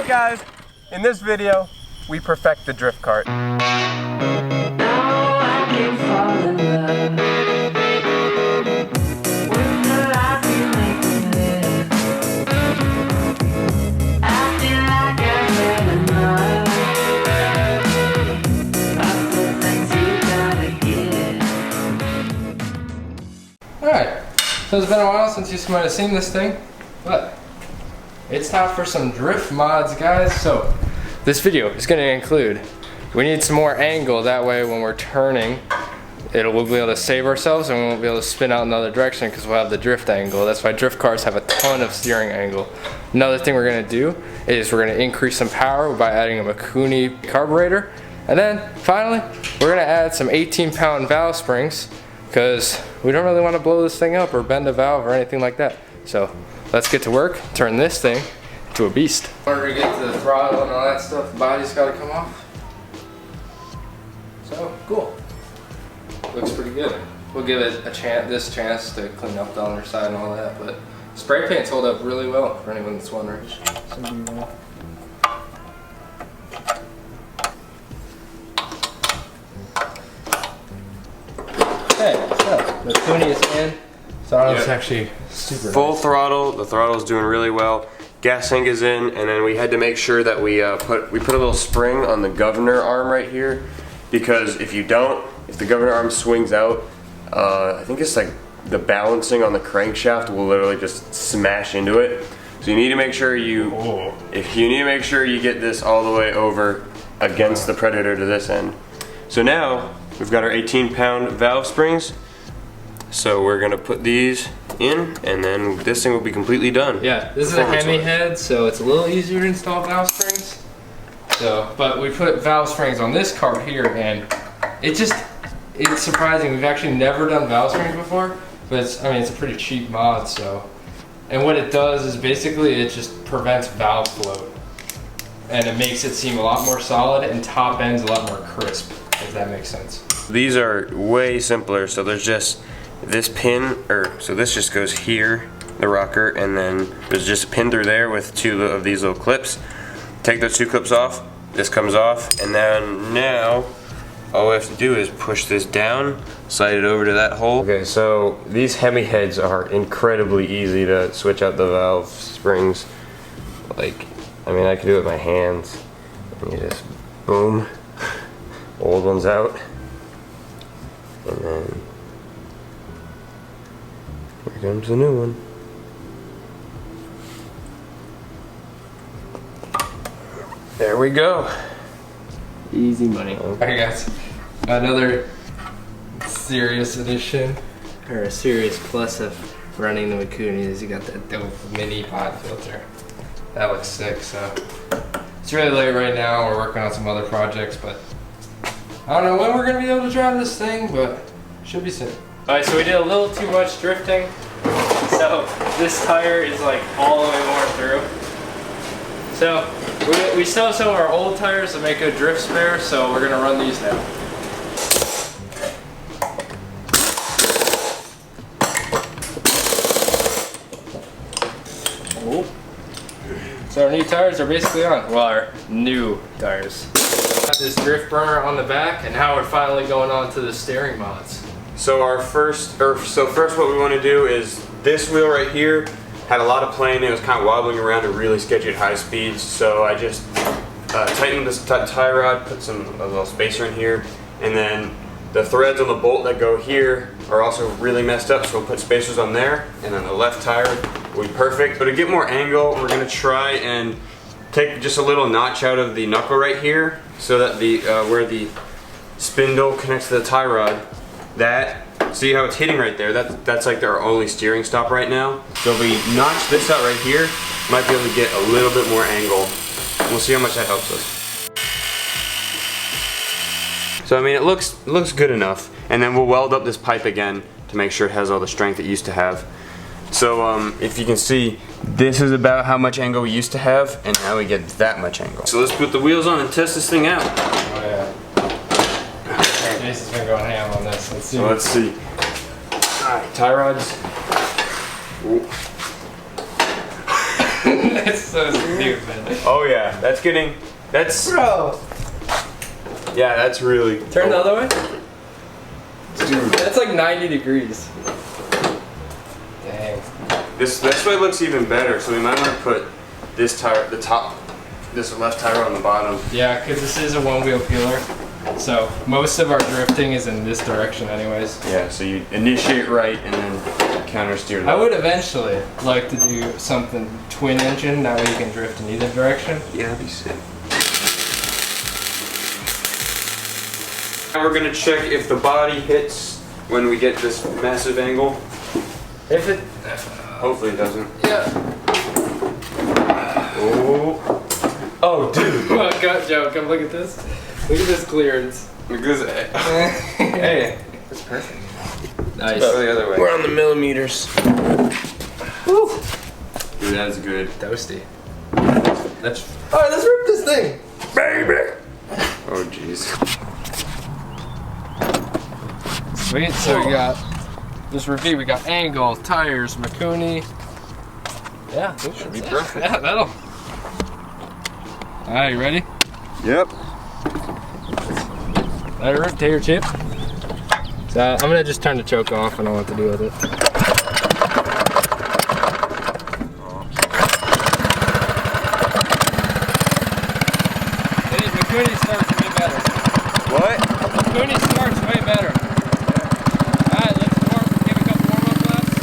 guys, in this video, we perfect the drift cart. Alright, so it's been a while since you might have seen this thing, but it's time for some drift mods, guys. So this video is going to include, we need some more angle, that way when we're turning, we'll be able to save ourselves and we won't be able to spin out in another direction because we'll have the drift angle. That's why drift cars have a ton of steering angle. Another thing we're going to do is we're going to increase some power by adding a mikuni carburetor. And then finally, we're going to add some 18-pound valve springs because we don't really want to blow this thing up or bend a valve or anything like that. So let's get to work, turn this thing into a beast. In order to get to the throttle and all that stuff, the body's got to come off. So, cool. Looks pretty good. We'll give it this chance to clean up the underside and all that, but spray paints hold up really well for anyone that's wondering. Okay, so the mikuni is in. Throttle's actually super Full nice. throttle, the throttle's doing really well. Gas tank is in, and then we had to make sure that we put a little spring on the governor arm right here, because if the governor arm swings out, I think it's like the balancing on the crankshaft will literally just smash into it. So you need to make sure you get this all the way over against the Predator to this end. So now we've got our 18-pound valve springs. So we're gonna put these in, and then this thing will be completely done. Yeah, this is a Hemi head, so it's a little easier to install valve springs. So, but we put valve springs on this cart here, and it's surprising. We've actually never done valve springs before, but it's a pretty cheap mod. So, and what it does is basically it just prevents valve float, and it makes it seem a lot more solid, and top end's a lot more crisp, if that makes sense. These are way simpler. So there's just this pin, so this just goes here, the rocker, and then there's just a pin through there with two of these little clips. Take those two clips off, this comes off, and then now all we have to do is push this down, slide it over to that hole. Okay, so these Hemi heads are incredibly easy to switch out the valve springs. I could do it with my hands. And you just boom, old one's out, and then here comes the new one. There we go. Easy money. Alright guys, another serious edition, or a serious plus of running the mikuni is you got that dope mini pod filter. That looks sick. So it's really late right now, we're working on some other projects, but I don't know when we're going to be able to drive this thing, but should be soon. Alright, so we did a little too much drifting, so this tire is like all the way worn through. So we still have some of our old tires to make a drift spare, so we're going to run these now. So our new tires are basically on. Well, our new tires. Got this drift burner on the back, and now we're finally going on to the steering mods. So first what we want to do is this wheel right here had a lot of playing. It was kind of wobbling around and really sketchy at high speeds. So I just tightened this tie rod, put a little spacer in here, and then the threads on the bolt that go here are also really messed up. So we'll put spacers on there, and then the left tire will be perfect. But to get more angle, we're gonna try and take just a little notch out of the knuckle right here, so that where the spindle connects to the tie rod. See how it's hitting right there? That's like our only steering stop right now. So if we notch this out right here, might be able to get a little bit more angle. We'll see how much that helps us. So it looks good enough, and then we'll weld up this pipe again to make sure it has all the strength it used to have. So if you can see, this is about how much angle we used to have, and now we get that much angle. So let's put the wheels on and test this thing out. Oh yeah. Jason's been going ham on this. Let's see. So let's see. Alright, tie rods. It's so stupid. Oh yeah, Bro. Yeah, that's really. Turn the other way. Dude, that's like 90 degrees. Dang. This way looks even better, so we might want to put this tire, this left tire on the bottom. Yeah, because this is a one-wheel peeler, so most of our drifting is in this direction anyways. Yeah, so you initiate right and then counter steer left. I would eventually like to do something twin engine, that way you can drift in either direction. Yeah, that'd be sick. Now we're gonna check if the body hits when we get this massive angle. If it... Hopefully it doesn't. Yeah. Oh. Oh, dude. Oh, gut joke. Come look at this. Look at this clearance. Look at this. Hey, that's perfect. Nice. Go the other way. We're on the millimeters. Woo. Dude, that's good. Toasty. That's... Alright, let's rip this thing. Baby. Oh, jeez. Sweet, so we got this review. We got angle, tires, Mikuni. Yeah, this Should be perfect. Yeah, that'll. Alright, you ready? Yep. Let it rip, tater chip. So I'm gonna just turn the choke off. I don't know what to do with it. Hey, Mikuni starts way better. What? Mikuni starts way better. Alright, let's give a couple warm-up laps.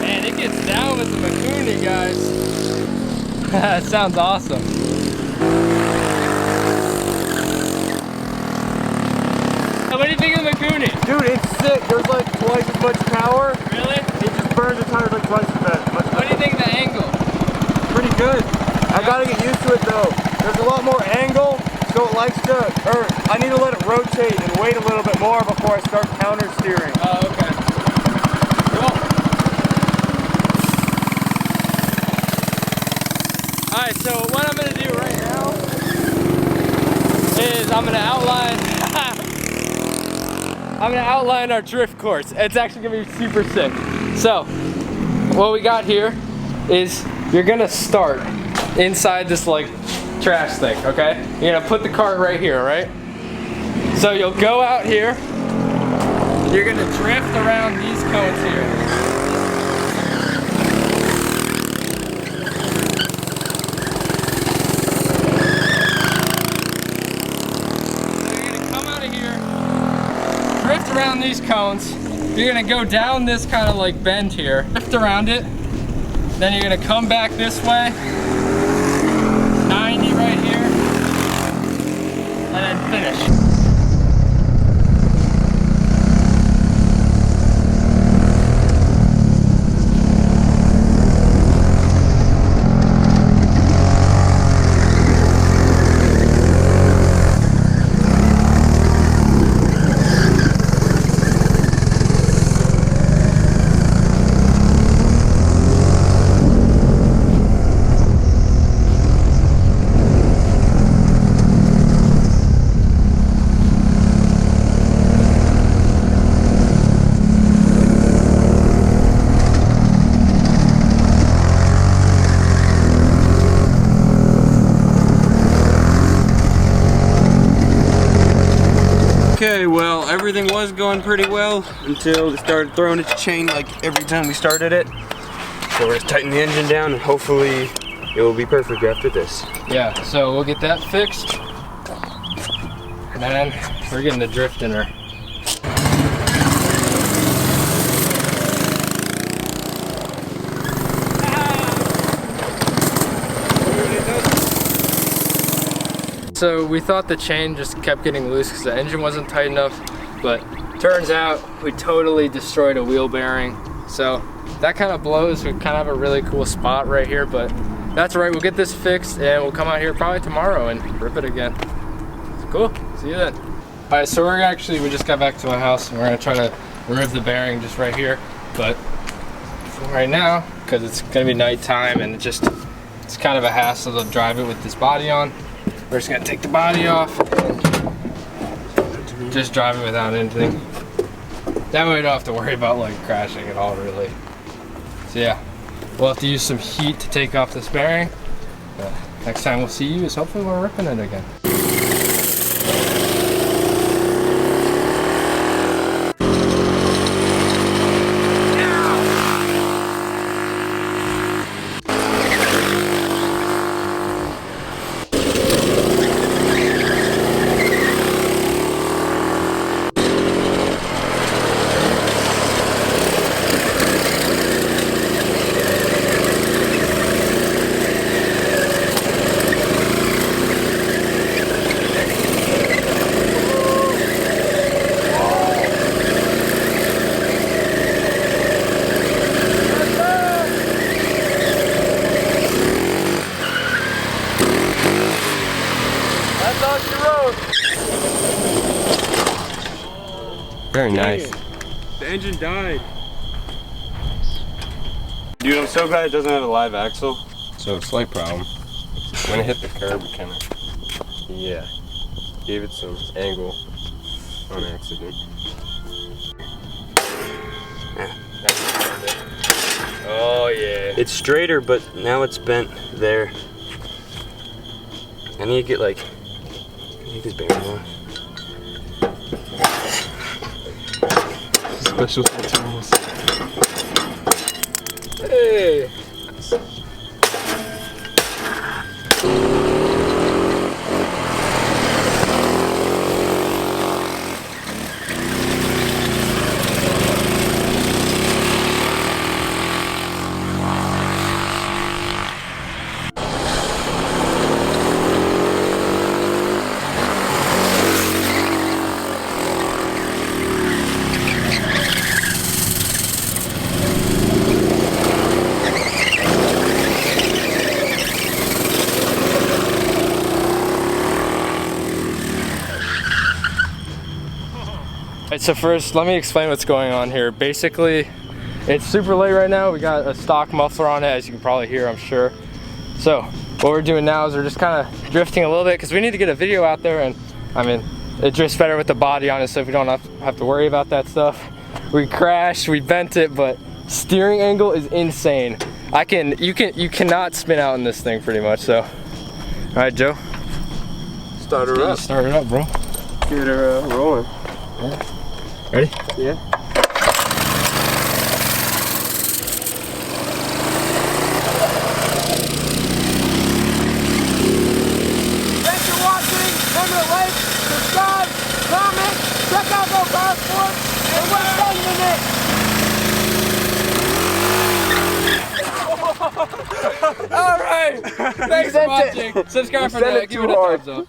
Man, it gets down with the Mikuni, guys. That sounds awesome. What do you think of the Mikuni? Dude, it's sick. There's like twice as much power. Really? It just burns the tires like twice as fast. What do you think of the angle? Pretty good. I gotta get used to it though. There's a lot more angle, so it likes to, or I need to let it rotate and wait a little bit more before I start counter steering. Oh, okay. Cool. Alright, so what I'm gonna do right now is I'm gonna outline our drift course. It's actually gonna be super sick. So, what we got here is you're gonna start inside this like trash thing, okay? You're gonna put the cart right here, right? So you'll go out here, you're gonna drift around these cones here. Drift around these cones. You're gonna go down this kind of like bend here, drift around it, then you're gonna come back this way, 90 right here, and then finish. Okay, well, everything was going pretty well until it started throwing its chain like every time we started it. So we're just tightening the engine down and hopefully it will be perfect after this. Yeah, so we'll get that fixed. And then we're getting the drift in her. So we thought the chain just kept getting loose because the engine wasn't tight enough, but turns out we totally destroyed a wheel bearing. So that kind of blows. We kind of have a really cool spot right here, but that's all right. We'll get this fixed and we'll come out here probably tomorrow and rip it again. Cool, see you then. All right, so we just got back to my house and we're gonna try to remove the bearing just right here. But for right now, because it's gonna be nighttime and it's kind of a hassle to drive it with this body on, we're just gonna take the body off and just driving without anything. That way we don't have to worry about like crashing at all, really. So yeah, we'll have to use some heat to take off this bearing. Next time we'll see you is hopefully we're ripping it again. Very nice. The engine died. Dude, I'm so glad it doesn't have a live axle. So, slight problem. When it hit the curb, it kind of, yeah, gave it some angle on accident. Oh yeah. It's straighter, but now it's bent there. I need to get like, these bearings on. Special tools. Hey! Alright, so first, let me explain what's going on here. Basically, it's super late right now. We got a stock muffler on it, as you can probably hear, I'm sure. So, what we're doing now is we're just kind of drifting a little bit because we need to get a video out there, and I mean, it drifts better with the body on it, so we don't have to worry about that stuff. We crashed, we bent it, but steering angle is insane. You cannot spin out in this thing pretty much, so. Alright, Joe. Start her up. Start it up, bro. Get her rolling. Yeah. Ready? Yeah. Thanks for watching. Remember to like, subscribe, comment, check out Go Kart, and we're sending it. Alright! Thanks for watching. Subscribe for that. Give it a thumbs up.